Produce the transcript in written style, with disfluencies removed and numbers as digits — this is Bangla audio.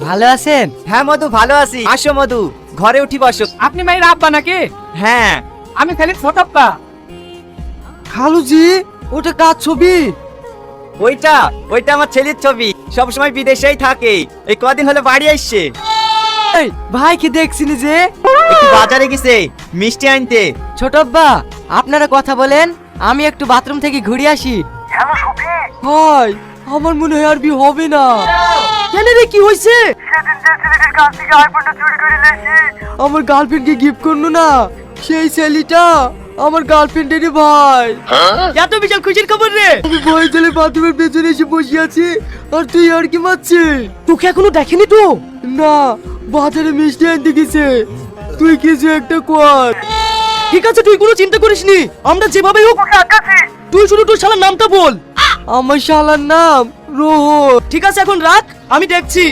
ভালো আছেন? হ্যাঁ মধু, ভালো আছি। আসো মধু, ঘরে উঠি বসো। আপনি মায়ের আব্বা নাকি? হ্যাঁ। আমি খালি ছোটপ্পা। খালুজি, ওটা কার ছবি? ওইটা ওইটা আমার ছেলের ছবি, সবসময় বিদেশেই থাকে, এই কদিন হলো বাড়ি আসছে। এই ভাইকে দেখছিনি যে? একটু বাজারে গেছে মিষ্টি আনতে। ছোট আব্বা, আপনারা কথা বলেন, আমি একটু বাথরুম থেকে ঘুরে আসি। ভাই, আমার মনে হয় আর বিয়ে হবে না। কেন রে, কি হয়েছে? আমার গার্লফ্রেন্ডকে গিফট করলো না, সেই ছেলেটা আমার গার্লফ্রেন্ডেরই ভাই। এত বিশাল খুশির খবর রে। আমি ভয় চলে বাথরুমের পেছনে এসে বসে আছি, আর তুই আর কি মারছিস? তোকে এখনো দেখেনি তো? না, বাজারে মিষ্টি আনতে গেছে। তুই কিছু একটা কর। ঠিক আছে, তুই কোনো চিন্তা করিস নি, আমরা যেভাবে হোক তুই শুধু তোর শালার নামটা বল। আমার শালার নাম রোহন। ঠিক আছে, এখন রাখ, আমি দেখছি।